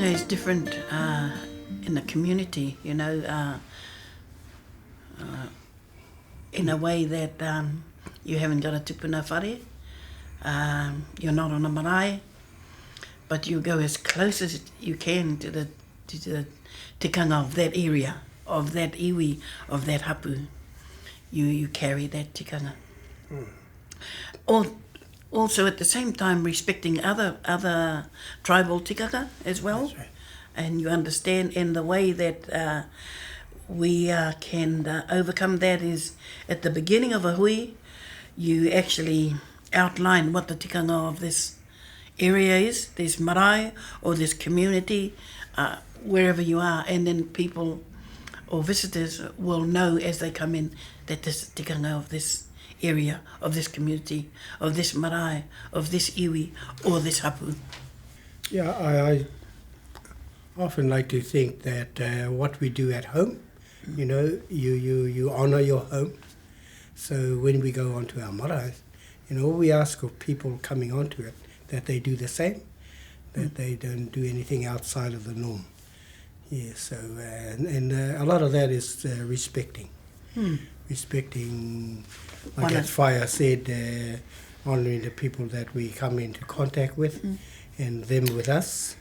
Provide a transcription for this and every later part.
tikanga is different in the community, you know, in a way that you haven't got a tupuna whare, you're not on a marae, but you go as close as you can to the tikanga of that area, of that iwi, of that hapu. You carry that tikanga. Also at the same time respecting other tribal tikanga as well. That's right. And you understand, and the way that we can overcome that is at the beginning of a hui, you actually outline what the tikanga of this area is, this marae or this community, wherever you are, and then people or visitors will know as they come in that this is tikanga of this area, of this community, of this marae, of this iwi, or this hapu. Yeah, I often like to think that what we do at home, you know, you honour your home. So when we go onto our marae, you know, we ask of people coming onto it that they do the same, that they don't do anything outside of the norm. Yeah, so, and a lot of that is respecting. Respecting, like as Fire said, honouring the people that we come into contact with and them with us.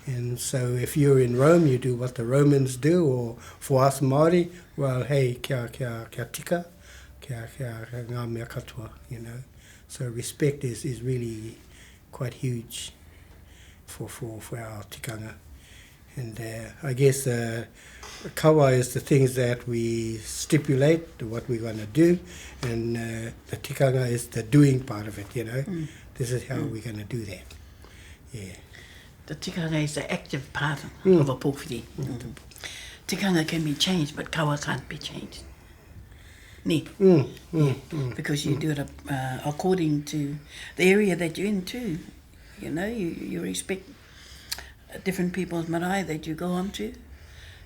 And so if you're in Rome, you do what the Romans do, or for us Māori, well, hey, kia tika, kia ngā mea katoa, you know. So respect is really quite huge for our tikanga. And I guess kawa is the things that we stipulate, what we're going to do, and the tikanga is the doing part of it, you know. This is how we're going to do that. Yeah. The tikanga is the active part of a pōwhiri. Tikanga can be changed, but kawa can't be changed. Ni. Because you do it according to the area that you're in too. You know, you respect different people's marae that you go on to.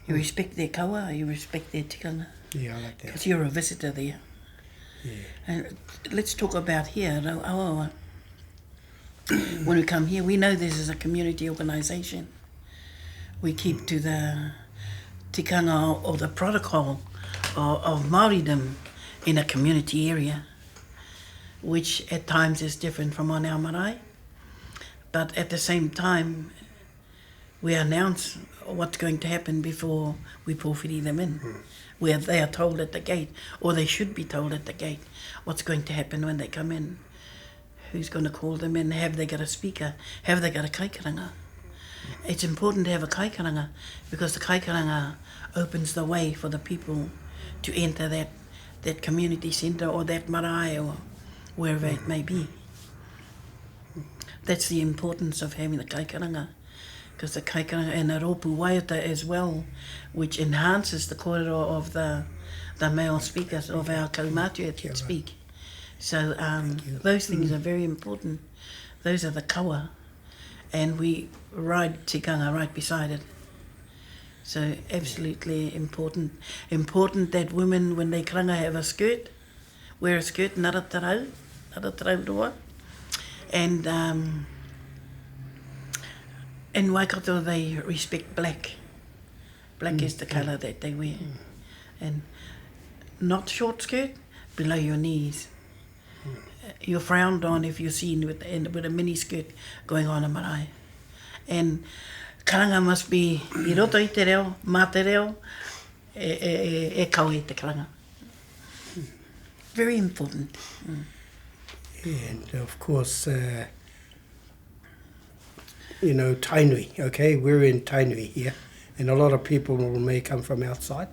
You respect their kawa, you respect their tikanga. Yeah, I like that. Because you're a visitor there. Yeah. And let's talk about here, Rauawaawa. When we come here, we know this is a community organisation. We keep to the tikanga or the protocol of Māoridom in a community area, which at times is different from on our marae. But at the same time, we announce what's going to happen before we pōwhiri them in, where they are told at the gate, or they should be told at the gate, what's going to happen when they come in. Who's going to call them in? Have they got a speaker? Have they got a kaikaranga? It's important to have a kaikaranga because the kaikaranga opens the way for the people to enter that community centre or that marae or wherever it may be. That's the importance of having the kaikaranga, because the kaikaranga and the ropu waiota as well, which enhances the kōrero of the male speakers of our Kaumatua that speak. So those things are very important. Those are the kawa. And we ride tikanga right beside it. So absolutely important. Important that women, when they karanga, have a skirt, wear a skirt, naratarau roa. And in Waikato they respect black. Black is the colour that they wear. And not short skirt, below your knees. You're frowned on if you're seen with a mini skirt going on a marae. And karanga must be I roto i te reo, mā te reo, e kau e te karanga. Very important. And of course, you know, tainui, okay? We're in tainui here, and a lot of people may come from outside.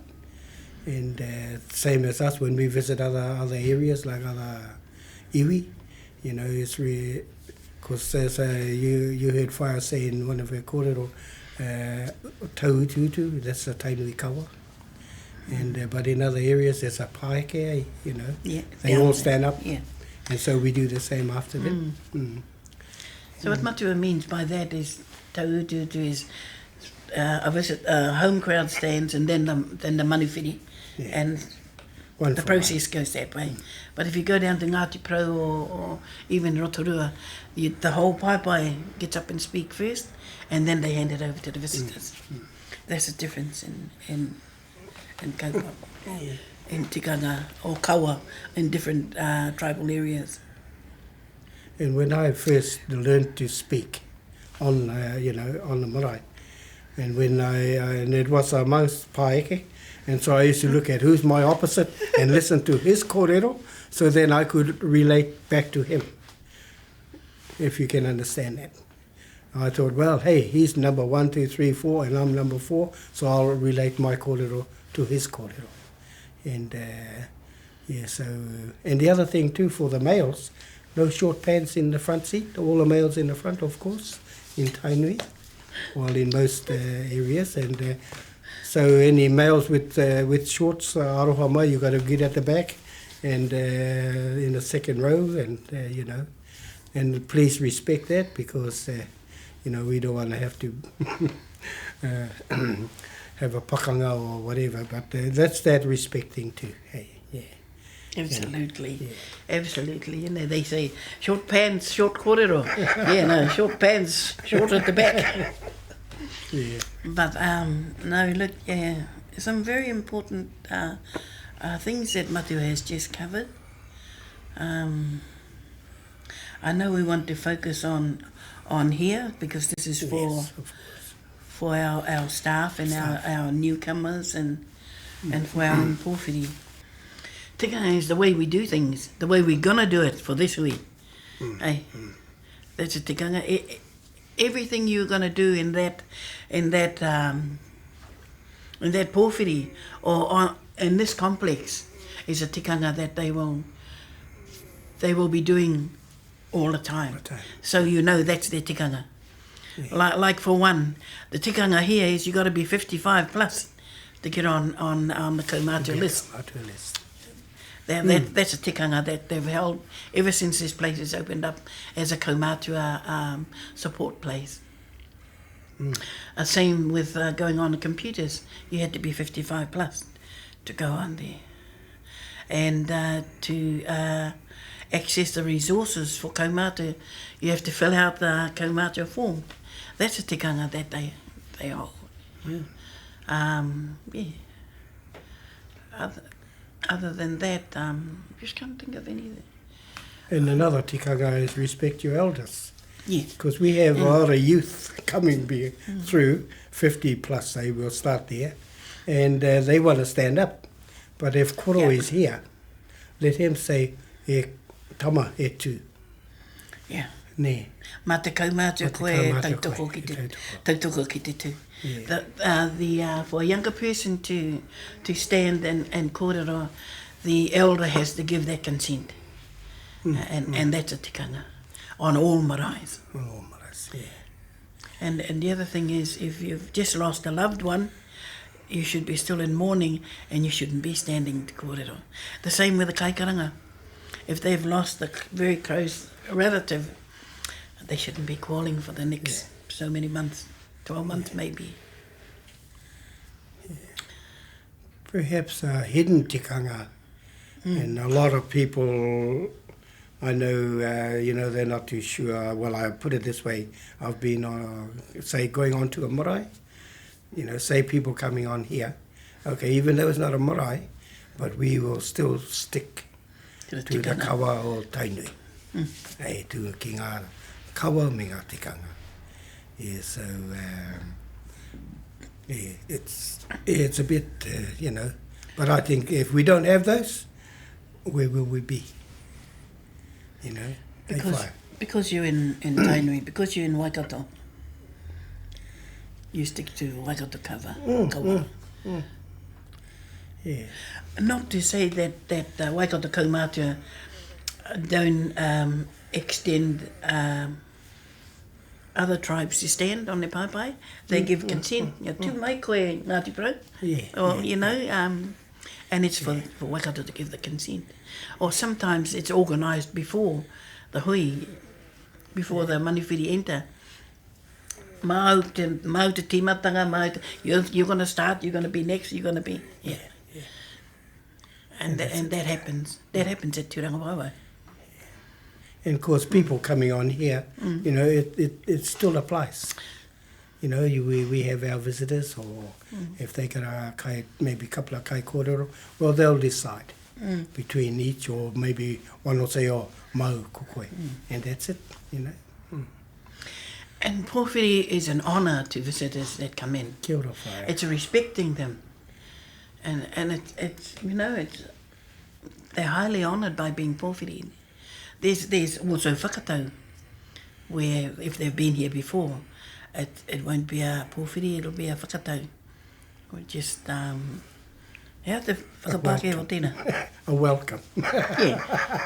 And same as us, when we visit other areas, like other iwi, you know, it's really, because as you heard Whaia say in one of her kōrero, taututu, that's a tainui kawa. And but in other areas, there's a paeke, you know, they all stand up. Yeah. And so we do the same after them. So what matua means by that is taututu is a home crowd stands and then the maniwhiri. Yeah. And One The for process goes that way. But if you go down to Ngāti Pro or even Rotorua, the whole pai gets up and speak first, and then they hand it over to the visitors. That's the difference in kaupapa, in tikanga or kawa in different tribal areas. And when I first learned to speak on, on the marae, and and it was amongst paeke, and so I used to look at who's my opposite and listen to his kōrero, so then I could relate back to him, if you can understand that. I thought, well, hey, he's number 1, 2, 3, 4, and I'm number 4, so I'll relate my kōrero to his kōrero. And and the other thing too for the males, no short pants in the front seat, all the males in the front, of course, in Tainui, well, in most areas. And so any males with shorts, aroha mai, you got to get at the back and in the second row, and and please respect that, because we don't want to have to have a pakanga or whatever, but that's that respecting too. Hey, yeah. Absolutely, Yeah. absolutely. They say short pants, short kōrero. Short pants, short at the back. Yeah. But no, look, some very important things that Matu has just covered. I know we want to focus on here, because this is for our staff and our newcomers and for our own pōwhiri. Tikanga is the way we do things, the way we're gonna do it for this week. That's a tikanga. Everything you're gonna do in that pōwhiri or in this complex is a tikanga that they will be doing all the time. So that's their tikanga. Yeah. Like for one, the tikanga here is you got to be 55 plus to get on the Kaumatua list. That's a tikanga that they've held ever since this place has opened up as a Kaumatua support place. Same with going on the computers. You had to be 55 plus to go on there. And to access the resources for Kaumatua, you have to fill out the Kaumatua form. That's a tikanga that they hold. Other than that, just can't think of anything. And another tikanga is respect your elders. Yeah. Because we have a lot of youth coming through, 50 plus, they will start there, and they want to stand up. But if koro is here, let him say, e tama e tū. Yeah. Ne. Mā te kaumātua koe tautoko ki te tū. For a younger person to stand and kōrero, the elder has to give that consent. And that's a tikanga on all maraes. On all maraes, yeah. And the other thing is, if you've just lost a loved one, you should be still in mourning and you shouldn't be standing to kōrero. The same with the kaikaranga. If they've lost a very close relative, they shouldn't be calling for the next so many months, 12 months maybe. Yeah. Perhaps a hidden tikanga. And a lot of people, I know, they're not too sure. Well, I put it this way. I've been, going on to a marae. Say people coming on here. Okay, even though it's not a marae, but we will still stick to the kawa o Tainui. To ki ngā kawa me ngā tikanga. Yeah, so, it's a bit, but I think if we don't have those, where will we be? Because you're in Tainui, because you're in Waikato, you stick to Waikato kawa. Yeah. Not to say that Waikato Kaumatua don't extend other tribes to stand on their pai. They give consent. Tū mai koe Ngāti Pro. And it's for Waikato to give the consent. Or sometimes it's organised before the hui, before the maniwhiri enter. Mau te timatanga, you're going to start, you're going to be next, you're going to be... And that happens. That happens at Rauawaawa. And of course, people coming on here, you know, it still applies. You know, we have our visitors, or if they got maybe a couple of kai kōrero, well, they'll decide between each, or maybe one will say, oh, mau kokoi, and that's it, you know. And pōwhiri is an honour to visitors that come in. Kia ora whare. It's respecting them. And it's you know, they're highly honoured by being pōwhiri. There's also whakatau, where if they've been here before, it won't be a pōwhiri, it'll be a whakatau. Or just, how te whakapake o tēnā? A welcome.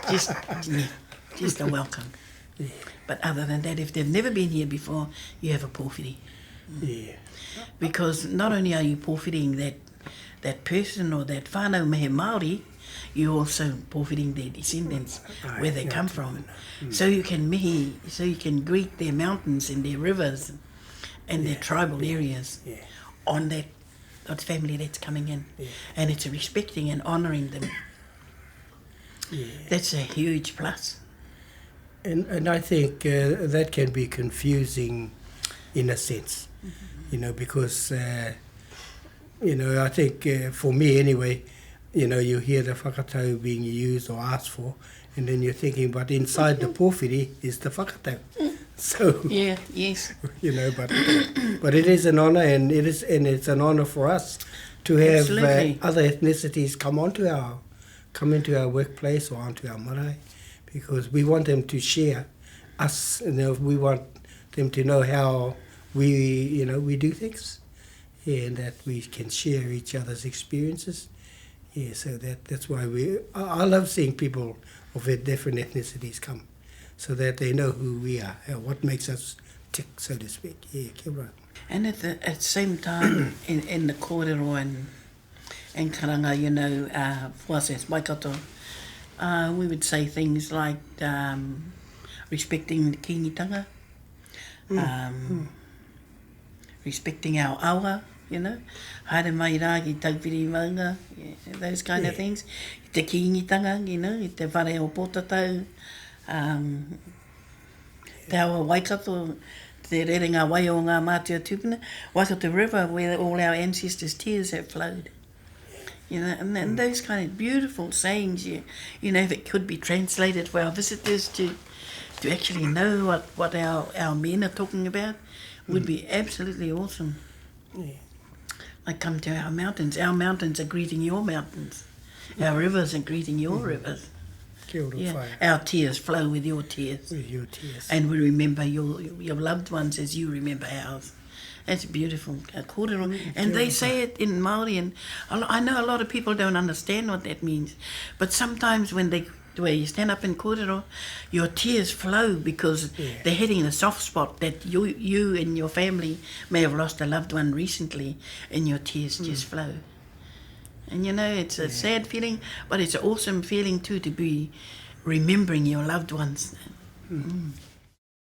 Just a welcome. Yeah. But other than that, if they've never been here before, you have a pōwhiri. Yeah. Because not only are you pōwhiring that person or that whānau mehe Māori, you also pōwhiring their descendants, where they come from. So you can greet their mountains and their rivers and their tribal areas on that family that's coming in. Yeah. And it's respecting and honouring them. Yeah. That's a huge plus. And I think that can be confusing in a sense, you know, because, you know, I think for me anyway, you know, you hear the whakatau being used or asked for, and then you're thinking, but inside the pōwhiri is the whakatau. So, yes. You know, but it is an honour, and it's an honour for us to have other ethnicities come into our workplace or onto our marae, because we want them to share us, you know, we want them to know how we do things, and that we can share each other's experiences. Yeah, so that's why I love seeing people of different ethnicities come, so that they know who we are, what makes us tick, so to speak. Yeah, kia ora. And at the same time, in the kōrero and karanga, you know, Variances, waikato, we would say things like respecting the kingitanga, respecting our awa, you know, haere mai rā ki taupiri maunga, those kind of things. I te kingitanga, you know, I te whare o pōtatau, te awa waikato, te rerenga wai o ngā mātua tupuna, Waikato River, where all our ancestors' tears have flowed. You know, and those kind of beautiful sayings, you know, if it could be translated for our visitors to actually know what our men are talking about, would be absolutely awesome. Yeah. Like come to our mountains are greeting your mountains. Our rivers are greeting your rivers. Kia ora whai. Our tears flow with your tears. With your tears. And we remember your loved ones as you remember ours. That's beautiful. Kōrero. And they say it in Māori, and I know a lot of people don't understand what that means. But sometimes when you stand up in kōrero, your tears flow because they're hitting a soft spot that you and your family may have lost a loved one recently, and your tears just flow. And you know, it's a sad feeling, but it's an awesome feeling too, to be remembering your loved ones.